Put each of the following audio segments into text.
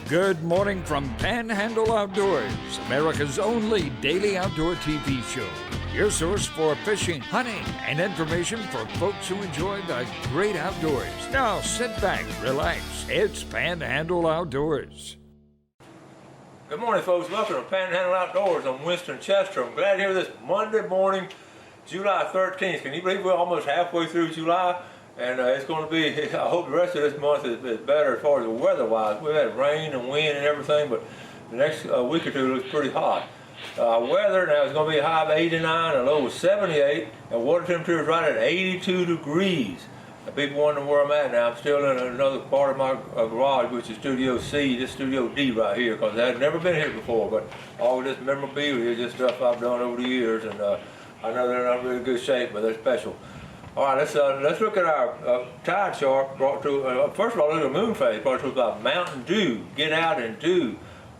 Good morning from Panhandle Outdoors, America's only daily outdoor TV show. Your source for fishing, hunting, and information for folks who enjoy the great outdoors. Now sit back, relax. It's Panhandle Outdoors. Good morning, folks. Welcome to Panhandle Outdoors. I'm Winston Chester. I'm glad to hear this Monday morning, July 13th. Can you believe we're almost halfway through July? And it's going to be, I hope the rest of this month is better as far as the weather-wise. We've had rain and wind and everything, but the next week or two looks pretty hot. Weather now is going to be a high of 89, a low of 78, and water temperature is right at 82 degrees. People wondering where I'm at now. I'm still in another part of my garage, which is Studio C, this Studio D right here, because I had never been here before, but all this memorabilia is just stuff I've done over the years, and I know they're not in really good shape, but they're special. All right, let's look at our tide chart. Brought to first of all, look at the moon phase. Brought to us by Mountain Dew. Get out and do.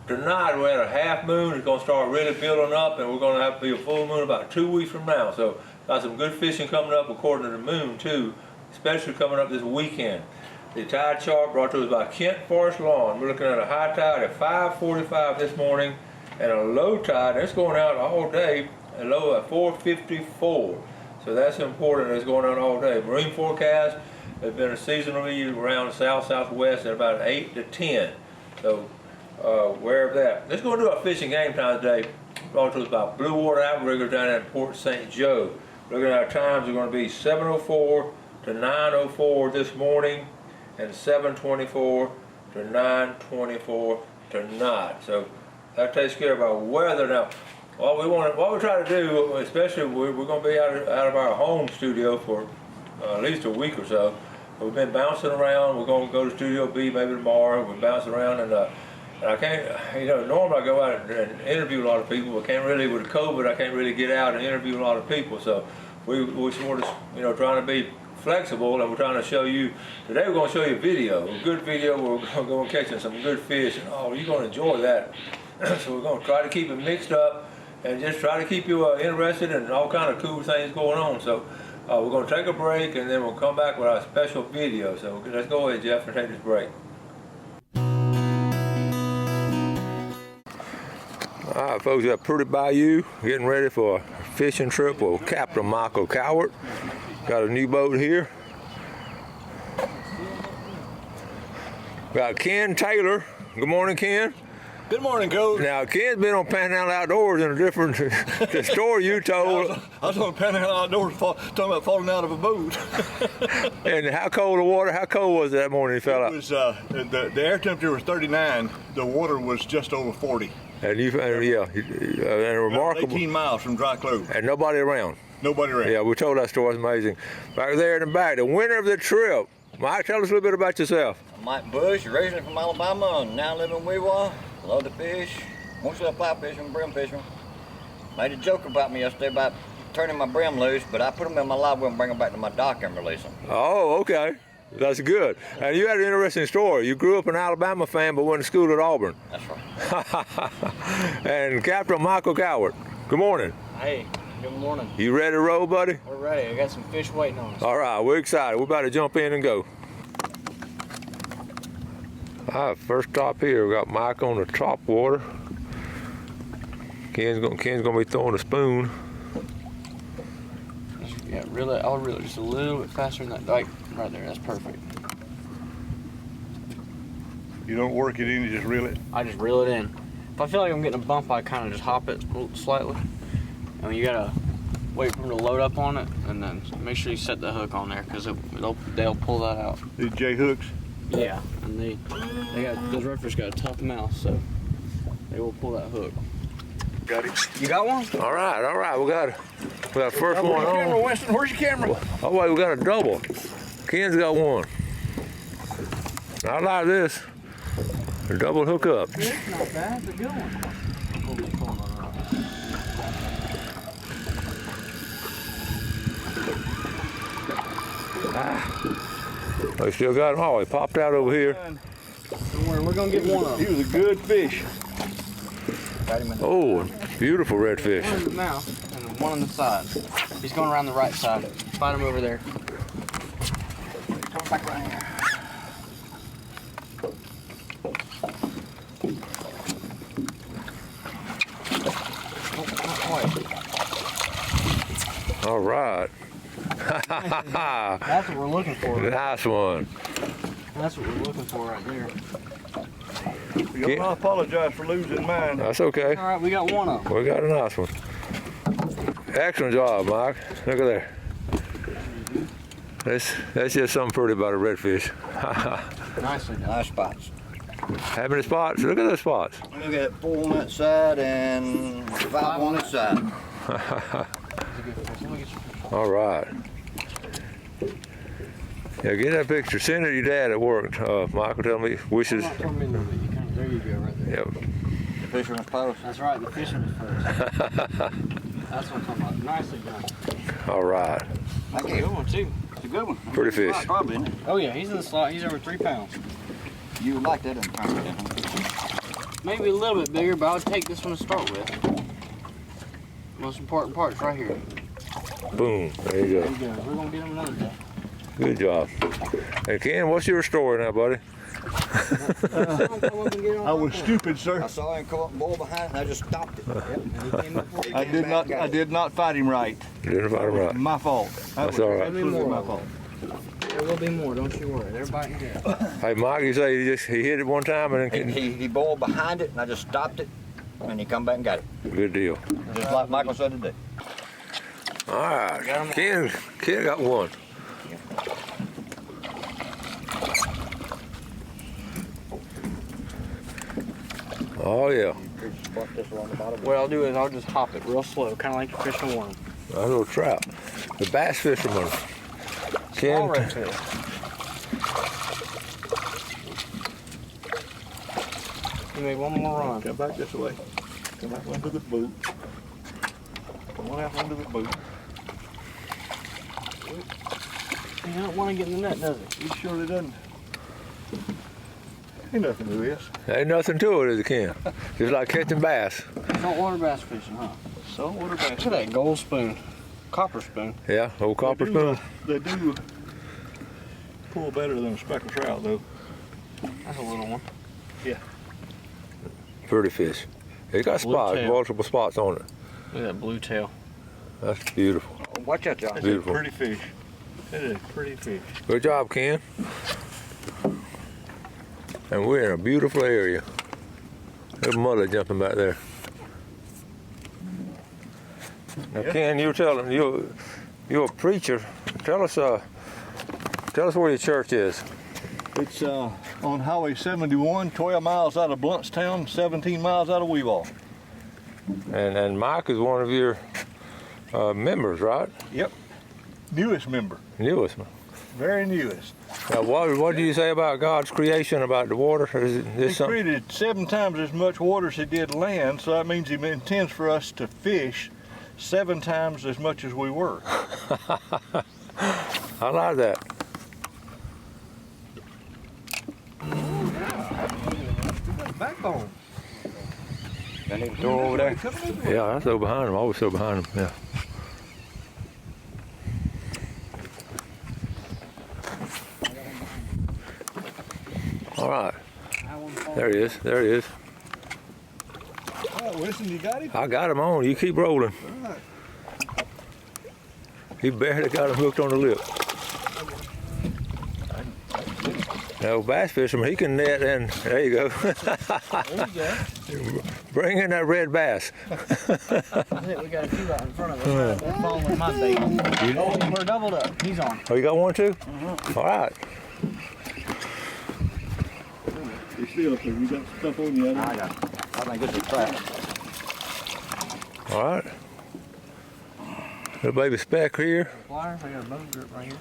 Tonight we're at a half moon. It's going to start really building up, and we're going to have to be a full moon about 2 weeks from now. So got some good fishing coming up according to the moon too, especially coming up this weekend. The tide chart brought to us by Kent Forest Lawn. We're looking at a high tide at 5:45 this morning, and a low tide. It's going out all day. A low at 4:54. So that's important. It's going on all day. Marine forecast has been a seasonally around south-southwest at about 8 to 10. So aware of that. Let's go do our fishing game time today. Brought to us by Blue Water Outriggers down at Port St. Joe. Looking at our times, are going to be 7:04 to 9:04 this morning, and 7:24 to 9:24 tonight. So that takes care of our weather now. What we try to do, especially we're going to be out of our home studio for at least a week or so. We've been bouncing around. We're going to go to Studio B maybe tomorrow. We're bouncing around, and I can't, normally I go out and interview a lot of people, but can't really, with COVID, I can't really get out and interview a lot of people. So we sort of, trying to be flexible, and we're trying to show you, today we're going to show you a video, a good video. We're going to go and catching some good fish, and you're going to enjoy that. So we're going to try to keep it mixed up, and just try to keep you interested in all kind of cool things going on. So we're going to take a break, and then we'll come back with our special video. So let's go ahead, Jeff, and take this break. All right, folks, we got Pretty Bayou getting ready for a fishing trip with Captain Michael Cowart. Got a new boat here. Got Ken Taylor. Good morning, Ken. Good morning, Coach. Now, Ken's been on Panhandle Outdoors in a different the story you told. I was on Panhandle Outdoors talking about falling out of a boat. And how cold the water? How cold was it that morning you fell out? It was, the air temperature was 39. The water was just over 40. And and remarkable. 18 miles from dry clothes. And nobody around. Nobody around. Yeah, we told that story. It's amazing. Back there in the back, the winner of the trip. Mike, tell us a little bit about yourself. I'm Mike Bush, originally from Alabama, and now live in Weewa. Love to fish, mostly fly fishing, brim fishing. Made a joke about me yesterday about turning my brim loose, but I put them in my live well and bring them back to my dock and release them. Oh, okay. That's good. And you had an interesting story. You grew up an Alabama fan, but went to school at Auburn. That's right. And Captain Michael Cowart, good morning. Hey, good morning. You ready to roll, buddy? We're ready. I got some fish waiting on us. All right, we're excited. We're about to jump in and go. All right, first stop here, we got Mike on the top water. Ken's gonna be throwing a spoon. Yeah, really, I'll reel it just a little bit faster than that. Like, right there, that's perfect. You don't work it in, you just reel it? I just reel it in. If I feel like I'm getting a bump, I kind of just hop it slightly. And you gotta wait for them to load up on it, and then make sure you set the hook on there, because they'll pull that out. These J hooks? Yeah, and they got, those redfish got a tough mouth, so they will pull that hook. Got it. You got one? All right, we got first one Where's your camera, on. Winston? Where's your camera? Oh wait, we got a double. Ken's got one. I like this. A double hook up. It's not bad, it's a good one. We still got him. Oh, he popped out over here. We're gonna get one of them. He was a good fish. Oh, beautiful redfish. One in the mouth and one on the side. He's going around the right side. Find him over there. Come back right here. All right. That's what we're looking for. Nice one. That's what we're looking for right there. I apologize for losing mine. That's okay. All right, we got one of them. We got a nice one. Excellent job, Mike. Look at there. That's just something pretty about a redfish. Nicely done. Nice spots. How many spots? Look at those spots. Look at 4 on that side and 5 on this side. All right. Yeah, get that picture. Send it to your dad at work. Michael, tell me wishes. There you go, right there. Yep. The fisherman's post. That's right, the fisherman's first. That's what I'm talking about. Nicely done. All right. Thank Good you. one, too. It's a good one. Pretty fish. Probably, isn't it? Oh, yeah, he's in the slot. He's over 3 pounds. You would like that in the Maybe a little bit bigger, but I would take this one to start with. Most important part's right here. Boom. There you There go. you go. We're going to get him another day. Good job. Hey, Ken, what's your story now, buddy? I was stupid, sir. I saw him come up and boil behind it and I just stopped it. I did not fight him right. You didn't fight him right. My fault. That's all right. Absolutely my fault. There will be more, don't you worry. They're biting good. Hey, Mike, you say he hit it one time and then He boiled behind it and I just stopped it and he come back and got it. good deal. Just like Michael said today. All right. Ken got one. Oh yeah. What I'll do is I'll just hop it real slow, kind of like you're fishing a worm. A little trout. The bass fisherman. Ken. All right, too. You made one more run. Come back this way. Come back under the boot. Come on out under the boot. He don't want to get in the net, does he? He surely doesn't. Ain't nothing to this. Ain't nothing to it, is it, Ken? Just like catching bass. Saltwater bass fishing, huh? Saltwater bass. Look at that gold spoon. Copper spoon. Yeah, old copper spoon. They do pull better than a speckled trout, though. That's a little one. Pretty fish. He got Blue spots, tail. multiple spots on it. Look at that blue tail. That's beautiful. Watch out, John. That's Beautiful. a pretty fish. It is a pretty fish. Good job, Ken. And we're in a beautiful area. There's mother jumping back there. Now, Yeah. Ken, you were telling you're a preacher. Tell us where your church is. It's on Highway 71, 12 miles out of Bluntstown, 17 miles out of Weevil. And Mike is one of your members, right? Yep. Newest member. Newest one. Very newest. Now, what do you say about God's creation, about the water? Is He this something? created 7 times as much water as he did land, so that means he intends for us to fish 7 times as much as we were. I like that. Backbone. I need to throw over there. Yeah, that's so behind him. Always so behind him. Yeah. All right. There he is. There he is. Oh, listen, you got him? I got him on. You keep rolling. All right. He barely got him hooked on the lip. Now, bass fisherman, he can net, and there you go. There you go. Bring in that red bass. I think we got a few out in front of us. They're following my bait. Oh, we're doubled up. He's on. Oh, you got one too? All right. You still, so you got stuff on you. I got it. I think it's a trap. All right. Little baby speck here. Pliers, I got a bone grip right here.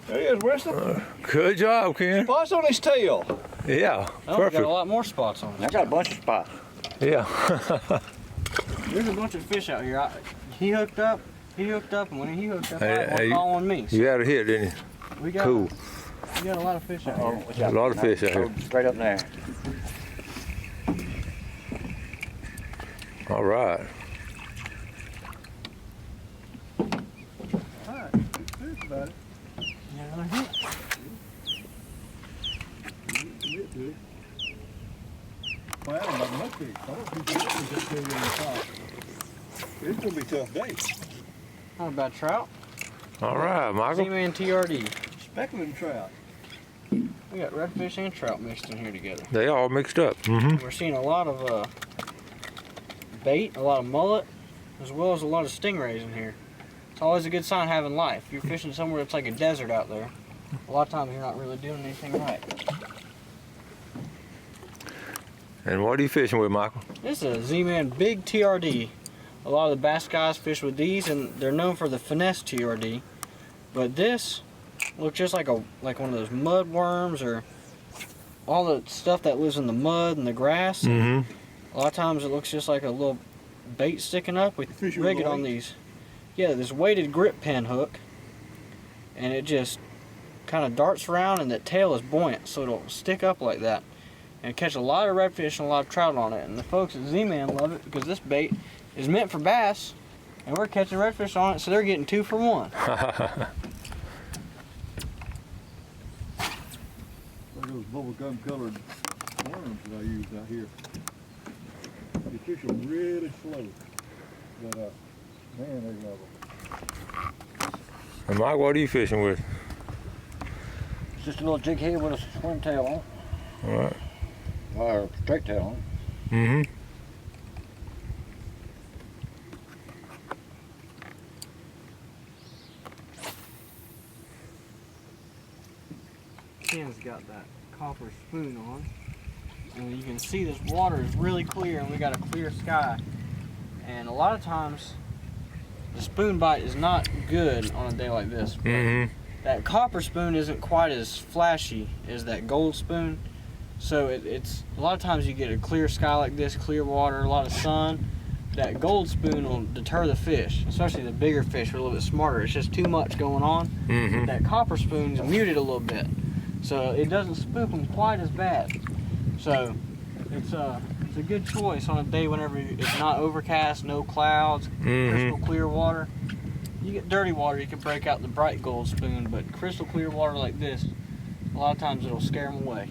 There he is, Winston. Good job, Ken. Spots on his tail. Yeah, Oh, we got perfect. a lot more spots on I it. got a bunch of spots. Yeah. There's a bunch of fish out here. He hooked up, and when he hooked up, Hey, I hey, was calling me. You had a hit, didn't you? We got, Cool. we got a lot of fish out here. Watch A out. lot of fish out here. Go straight up there. All right. That's about it. Yeah, another hit. Well, I don't know much fish. I don't think it's just over in the top. It's gonna be a tough day. Not a bad trout. All right, Michael. Z-Man TRD. Speckling trout. We got redfish and trout mixed in here together. They all mixed up. Mm-hmm. We're seeing a lot of bait, a lot of mullet, as well as a lot of stingrays in here. It's always a good sign having life. If you're fishing somewhere that's like a desert out there, a lot of times you're not really doing anything right. And what are you fishing with, Michael? This is a Z-Man Big TRD. A lot of the bass guys fish with these, and they're known for the finesse TRD. But this looks just like one of those mud worms, or all the stuff that lives in the mud and the grass. Mm-hmm. A lot of times it looks just like a little bait sticking up. We rig it on these. Yeah, this weighted grip pin hook, and it just kind of darts around, and the tail is buoyant, so it'll stick up like that and catch a lot of redfish and a lot of trout on it. And the folks at Z-Man love it because this bait is meant for bass, and we're catching redfish on it, so they're getting 2 for 1. Look at those bubblegum colored worms that I use out here. You fish them really slow, but man, they love them. And Mike, what are you fishing with? It's just a little jig head with a swim tail on. All right. Or straight tail on. Mm-hmm. Ken's got that copper spoon on, and you can see this water is really clear, and we got a clear sky. And a lot of times the spoon bite is not good on a day like this. Mm-hmm. That copper spoon isn't quite as flashy as that gold spoon, so it's a lot of times you get a clear sky like this, clear water, a lot of sun. That gold spoon will deter the fish, especially the bigger fish are a little bit smarter. It's just too much going on. Mm-hmm. That copper spoon's muted a little bit, so it doesn't spook them quite as bad. So it's a good choice on a day whenever it's not overcast, no clouds, crystal clear water. You get dirty water, you can break out the bright gold spoon, but crystal clear water like this, a lot of times it'll scare them away.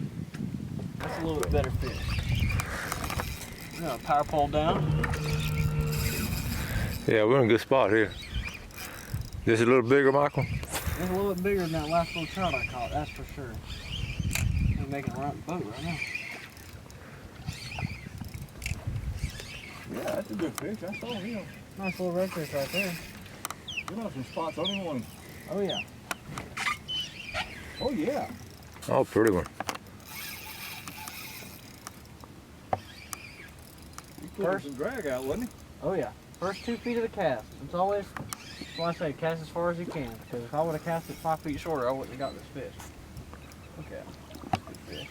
That's a little bit better fish. We're gonna power pole down. Yeah, we're in a good spot here. This is a little bigger, Michael? It's a little bit bigger than that last little trout I caught, that's for sure. We're making a right boat right now. Yeah, that's a good fish. I saw him. Nice little redfish right there. We got some spots on him. One. Oh yeah. Oh yeah. Oh, pretty one. He put some drag out, wasn't he? Oh yeah. First 2 feet of the cast. It's always, that's why I say cast as far as you can. Because if I would have cast it 5 feet shorter, I wouldn't have got this fish. Look at him. Good fish.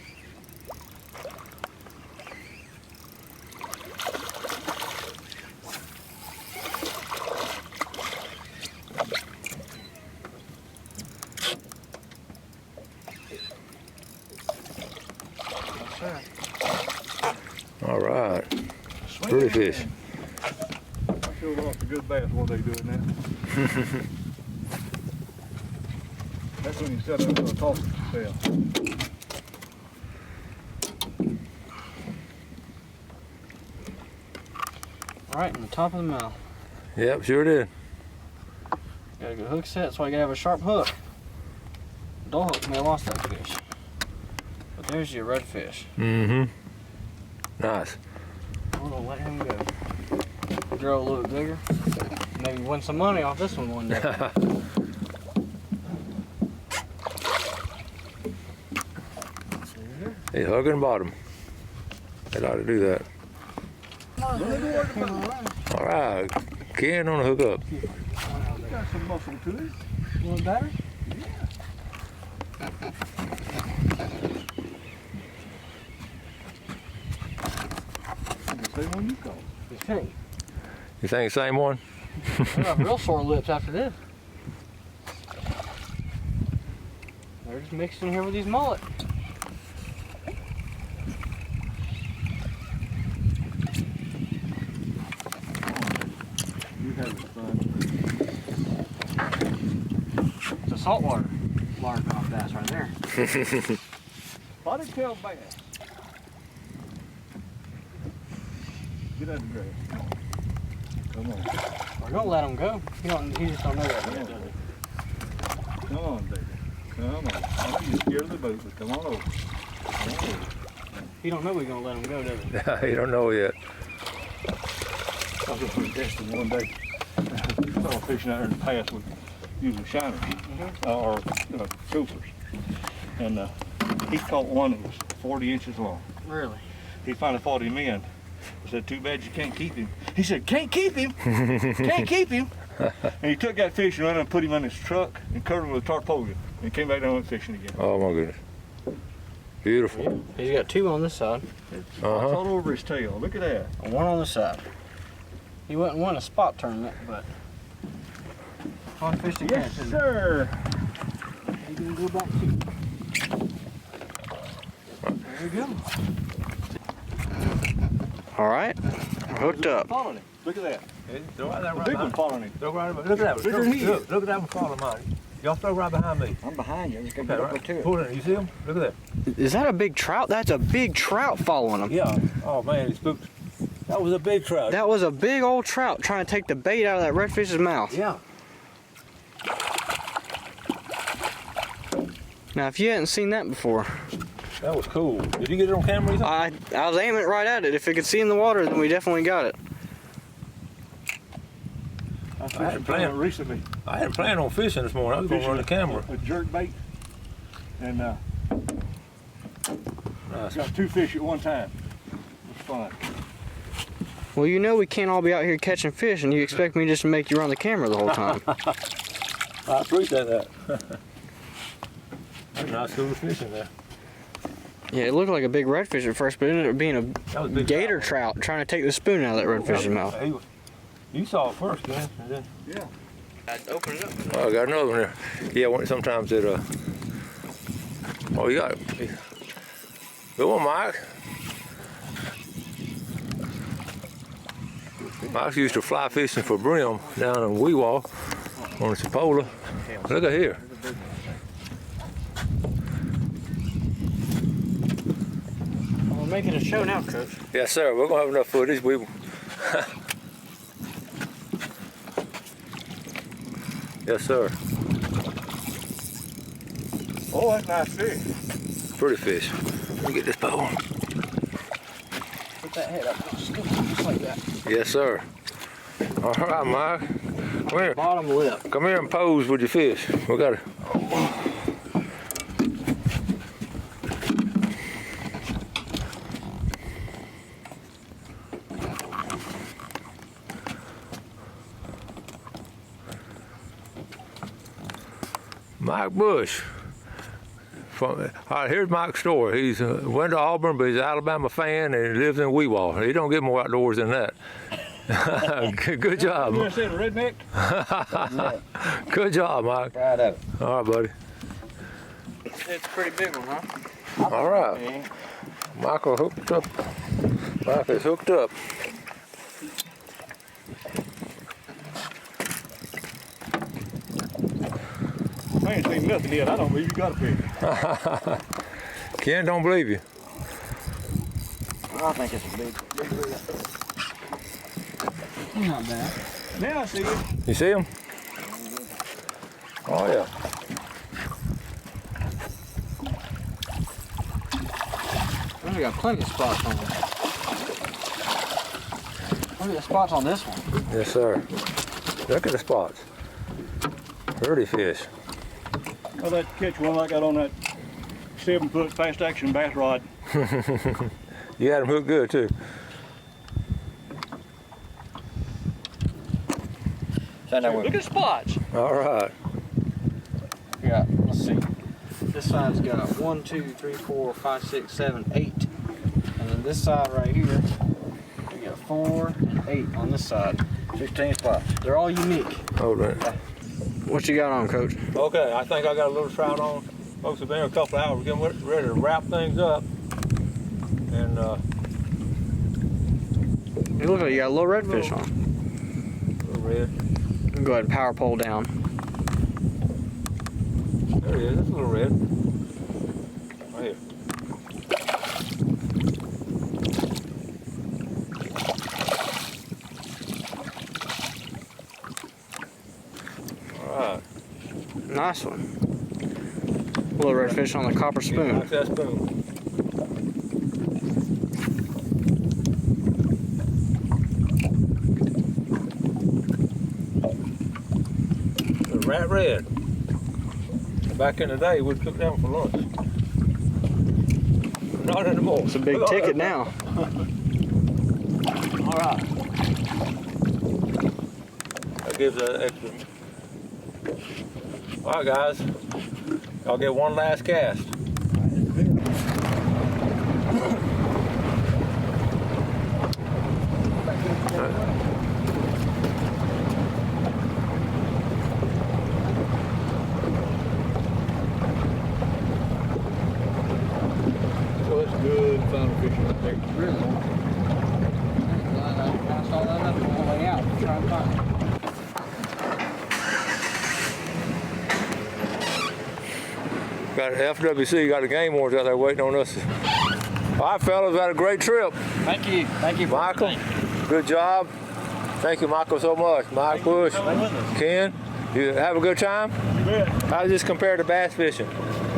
Yes, sir. All right. Pretty fish. I sure lost a good bass while they doing that. That's when you set up a tossing spell. Right in the top of the mouth. Yep, sure did. Got a good hook set, so I gotta have a sharp hook. Dull hook may have lost that fish. But there's your redfish. Mm-hmm. Nice. I'm gonna let him go. Grow a little bit bigger. Maybe win some money off this one day. He's hugging bottom. They like to do that. All right, Ken on the hook up. Got some muscle to it. A little better? The same one you caught. Hey, You think same one? I got real sore lips after this. They're just mixed in here with these mullet. You have it, son. It's a saltwater largemouth bass right there. Spotted tail bass. Get out of the grass. Come on. We're gonna let him go. He just don't know that yet, does he? Come on, baby. Come on. I know you're scared of the boat, but come on over. Come on over. He don't know we're gonna let him go, does he? You don't know yet. I was just pretty tested one day. I was fishing out there in the past with using shiners or coopers. And he caught one that was 40 inches long. Really? He finally fought him in. I said, too bad you can't keep him. He said, can't keep him? Can't keep him? And he took that fish and went and put him in his truck and covered him with a tarpaulin. And came back down and went fishing again. Oh my goodness. Beautiful. He's got two on this side. It's all over his tail. Look at that. And one on the side. He wouldn't win a spot tournament, but on fish to Yes, catch. sir. He can go back to. There we go. All right, hooked up. Following him. Look at that. Throw right there, The big one following him. Look at that one. Look at him. Look at that one following mine. Y'all throw right behind me. I'm behind you. I just got to Okay, get up right. to it. Pull it in. You see him? Look at that. Is that a big trout? That's a big trout following him. Yeah. Oh man, he spooked. That was a big trout. That was a big old trout trying to take the bait out of that redfish's mouth. Yeah. Now, if you hadn't seen that before, That was cool. Did you get it on camera? You think? I was aiming right at it. If it could see in the water, then we definitely got it. I was I had fishing planned- recently. I hadn't planned on fishing this morning. I was going to run the camera. With jerk bait. And Nice. got two fish at one time. It was fun. Well, you know we can't all be out here catching fish, and you expect me just to make you run the camera the whole time. I appreciate that. That's nice cool fishing there. Yeah, it looked like a big redfish at first, but it ended up being That was a big gator trout trying to take the spoon out of that redfish's mouth. Hey, you saw it first, man. And then Yeah. I'd open it up. oh, I got another one there. Yeah, sometimes it oh, you got it. Good one, Mike. Mike used to fly fishing for brim down in Weewaw on the Cipolla. Look at here. We're making a show now, Coach. Yes, sir. We're gonna have enough footage. Yes, sir. Oh, that's nice fish. Pretty fish. Let me get this bow. Put that head up, just like that. Yes, sir. All right, Mike. Come here. Bottom lip. Come here and pose with your fish. We got it. Mike Bush. All right, here's Mike's story. He's went to Auburn, but he's an Alabama fan, and he lives in Weewaw. He don't get more outdoors than that. Good job. You said redneck? Good job, Mike. Proud of it. All right, buddy. It's a pretty big one, huh? All right. Michael hooked up. Mike is hooked up. I ain't seen nothing yet. I don't believe you got a fish. Ken don't believe you. I think it's a big reel. Not bad. Now I see it. You see him? Oh yeah. We got plenty of spots on it. Look at the spots on this one. Yes, sir. Look at the spots. Pretty fish. I'd like to catch one like I got on that 7-foot fast action bass rod. You had him hooked good too. Send that Look with at spots. All right. We got, let's see. This side's got 1, 2, 3, 4, 5, 6, 7, 8. And then this side right here, we got 4 and 8 on this side. 16 spots. They're all unique. Hold on. What you got on, Coach? Okay, I think I got a little trout on. Folks have been here a couple hours. We're getting ready to wrap things up. And You look like you got a little redfish on. a little red. Go ahead and power pole down. There he is. That's a little red. Right here. Nice one. Little redfish on the copper spoon. Like that spoon. The rat red. Back in the day, we'd cook them for lunch. Not anymore. It's a big ticket now. All right. That gives an extra. All right, guys. I'll get one last cast. Well, that's good final fishing right there. Really? I saw that up on the way out. Try and find it. Got FWC, got the game wardens out there waiting on us. All right, fellas, had a great trip. Thank you. Thank you. Michael, good job. Thank you, Michael, so much. Mike Bush, Ken, you have a good time? You bet. How does this compare to bass fishing?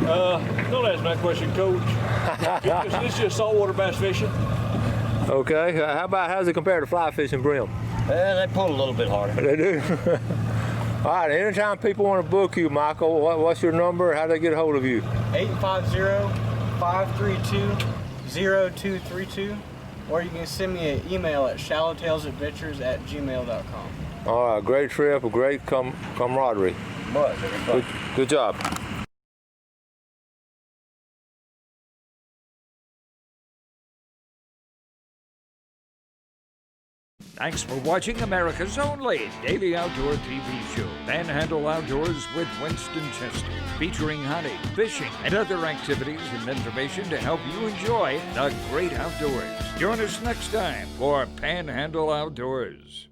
Don't ask me that question, Coach. It's just saltwater bass fishing. Okay, how's it compare to fly fishing, brim? They pull a little bit harder. They do. All right, anytime people want to book you, Michael, what's your number? How do they get a hold of you? 850-532-0232, or you can send me an email at shallowtailsadventures@gmail.com. All right, great trip, a great camaraderie. Good job. Thanks for watching America's only daily outdoor TV show, Panhandle Outdoors with Winston Chester, featuring hunting, fishing, and other activities and information to help you enjoy the great outdoors. Join us next time for Panhandle Outdoors.